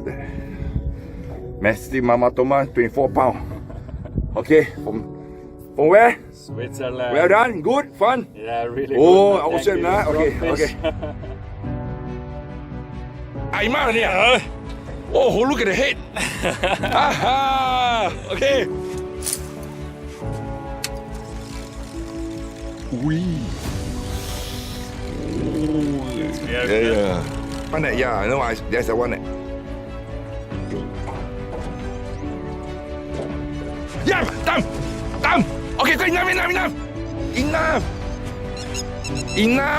at that. Massive Mama Toman, 24 pounds. Okay, from where? Switzerland. Well done, good, fun. Yeah, really Oh, good. awesome, nah? Okay, okay. ไอ้มากเนี่ยโอ้โห look at the head โอเคอุ้ย yeah one that yeah no I there's a one that yeah tam okay go enough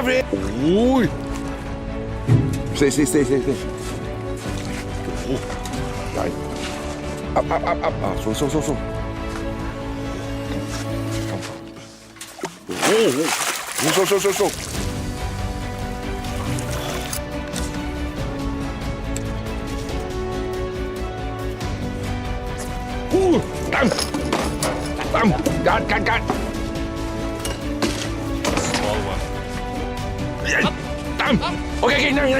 เลยโอ้ยstayโอ้ใหญ่ up soโอ้โหsoตั้มการ Small one. ตั้มโอเคนั่งโอเค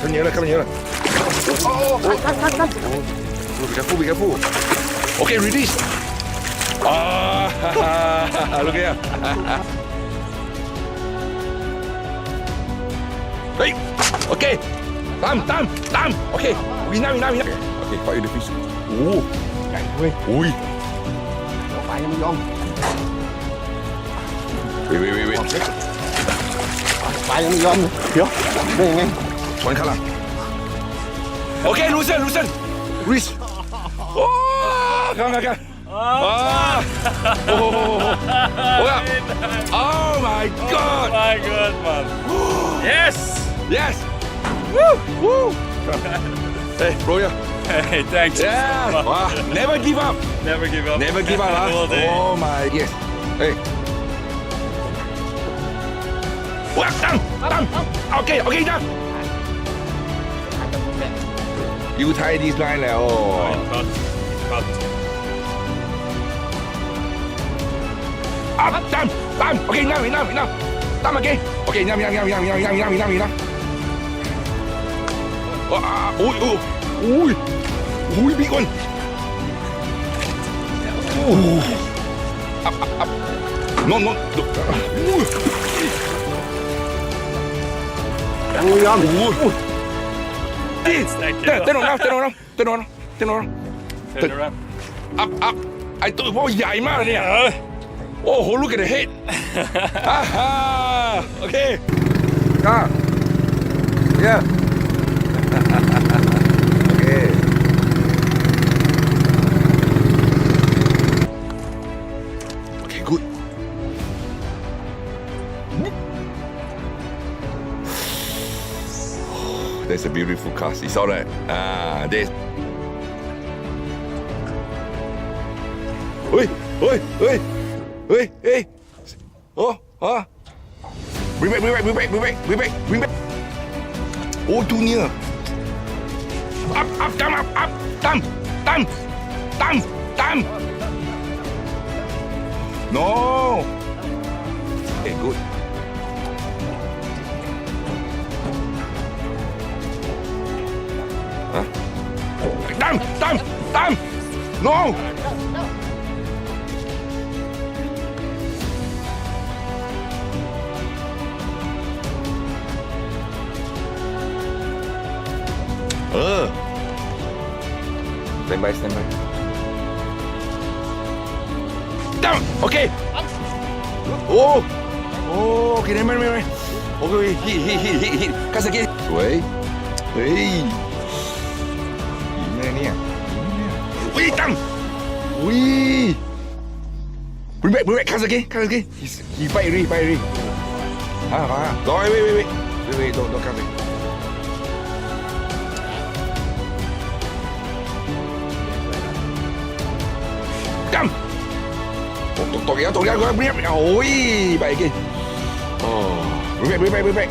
ทำเยอะเลยโอ้be carefulโอเค release look here เฮ้ยโอเคตั้มโอเควินาโอเคปล่อยดูฟิชโอ้ใหญ่เว้ยอุ้ยไฟยังไม่ยอมเว้ยไฟยังไม่ยอมเดี๋ยวได้ยังไงชนข้างหลังโอเคลูเซนริชโอ้กันโอ้โห oh my god My God, man. Yes. woo hey bro Hey, thanks. yeah wow never give up Never give up. All day. oh my yes hey wowตั้มโอเคนะyou tie this line แล้ว Cut. up ตั้มโอเคนั่งตั้มโอเคนั่งอุ้ยบิ๊กคนup no ยังไม่ยอมเต้นออกนะ Turn around. up ไอ้ตัวพ่อใหญ่มากเลยเนี่ยโอ้โห look at the head โอเคyeah okay good that's a beautiful cast it's alright there'sเฮ้ยโอ้bring back โอ้จูเนียร์ up ตั้ม no okay goodฮะตั้ม no stand by down okay โอเคได้ไหมโอเคฮิคาสเกะสวยเฮ้ยยิงเลยเนี่ยอุ้ยตั้มอุ้ยบริเวณคาสเกะฮีไปรีรอเว้ยโดนคาสเกะตั้มตกแล้วเรียบโอ้ยไปกินโอ้บริเวณ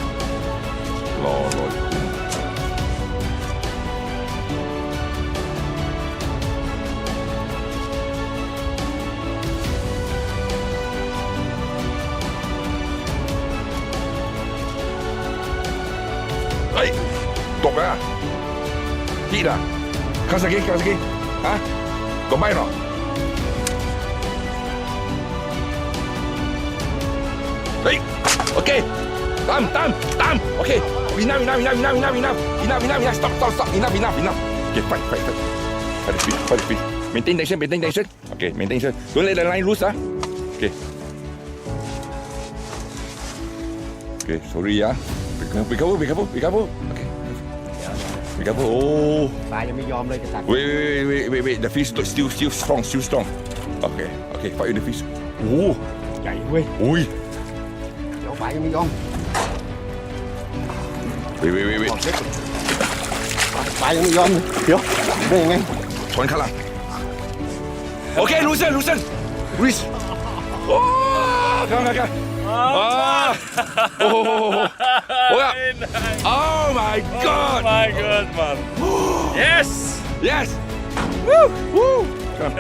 รอ Top ah. Hit ah. Come again. Huh? Got bite or not? Hey. Okay. Time. Okay. Enough. Stop. Enough. Okay, fight. Fight the fish. Maintain tension. Okay, maintain tension. Don't let the line loose ah. Okay. Okay, sorry ah. Be careful. Okay. Be careful. Oh. ปลายังไม่ยอมเลยจะตัด Wait. The fish still strong. Okay. Fight with the fish. Oh. ใหญ่เว้ย Ui. เดี๋ยวปลายังไม่ยอม Wait. ปลายังไม่ยอมเลยเดี๋ยวได้ยังไง Tuan kalah. Okay, loosen. Reach. Oh, come. Ah. Oh, yeah. Very nice. Oh my God. Oh my God, man. Yes. Woo. Come.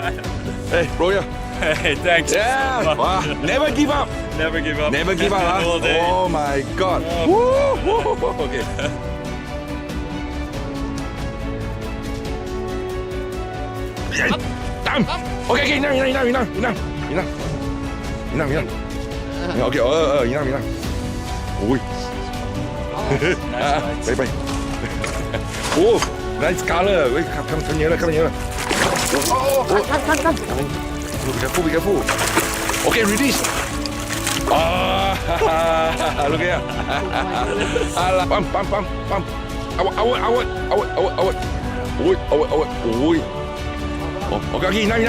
Hey, bro, yeah. Hey, thanks. Yeah. so much. Wow. Never give up. Never give up. Huh? All day. Oh my God. Oh. Woo. Okay. Time. Okay. Enough. Okay. Enough. Ui. Nice. Bye. Oh, nice color. Wait, come nearer. Come. Be careful. Okay, release. Look here. Pump. Out. Oi. Okay, enough,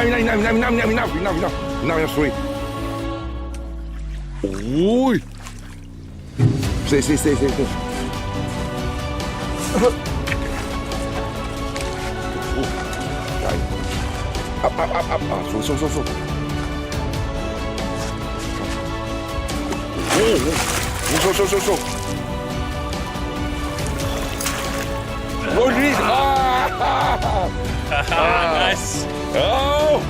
sorry. Oi. Stay. Up. So. So. Oh, release. Nice. Oh.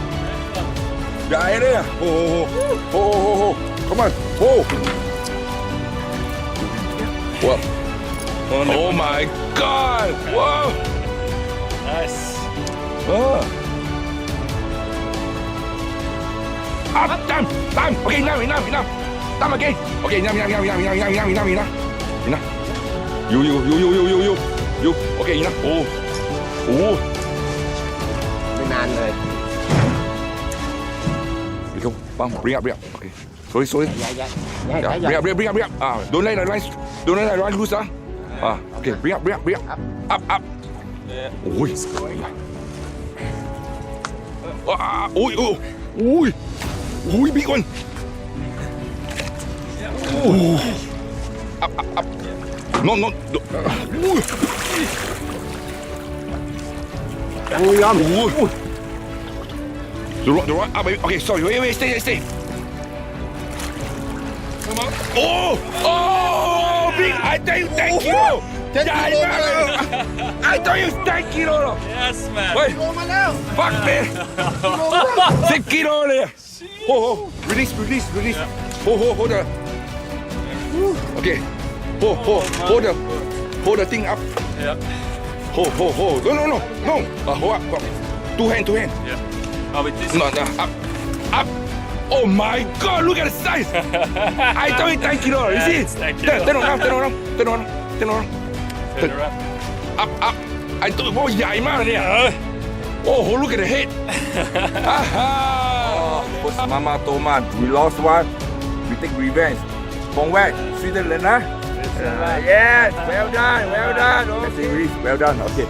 Got it there. Oh. Come on. Whoa. Oh my God. Whoa. Nice. Up. Time. Okay, enough. Time again. Okay, enough. You. Okay, enough. Oh. ไม่นานเลย Go. Bring up. Okay. Sorry. ใหญ่ Bring up. Don't let the line loose ah. Okay, bring up. Up. Yeah. Oi. Oi, big one. Up. No. โอ้ยยอม The rock. Okay, sorry. Wait. Stay. Come on. Oh, big. I tell you, thank you. I tell you, thank you. Yes, man. Wait. ลงมาแล้ว Fuck man. 10 kiloเลยrelease. Hold the. Okay. Hold the thing up. Yeah. Hold. No. Hold up. Two hand. Yeah. How with this? No. Up. Oh my God! Look at the size. I tell you, 10 kilo. You see? Yes, 10 kilo. Turn around. Turn around. Up. I told you, ใหญ่มากเนี่ย Oh, look at the head. Mama Toman, we lost one. We take revenge. From where? Switzerland, huh? Yes, well done. Okay. Well done. Okay.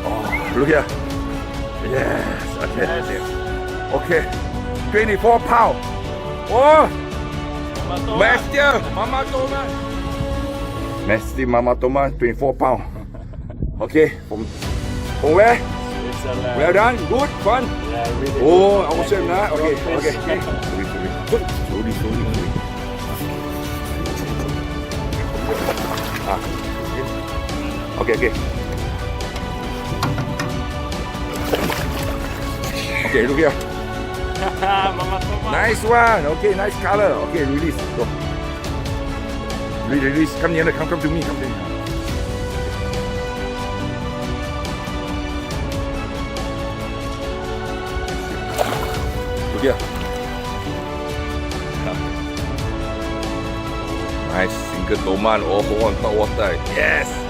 Oh, look here. Yes. Okay. 24 pounds. Oh, master, Mama Toman. Master Mama Toman, 24 pounds. Okay. From where? Well done. Good. Fun. Yeah, really. Oh, awesome, huh? Okay. Okay. Okay, look here. Mama Toman. Nice one. Okay, nice color. Okay, release. Go. Release. Come here. Come to me. Come to me. Look here. Nice. Single Toman. Oh, on top water. Yes.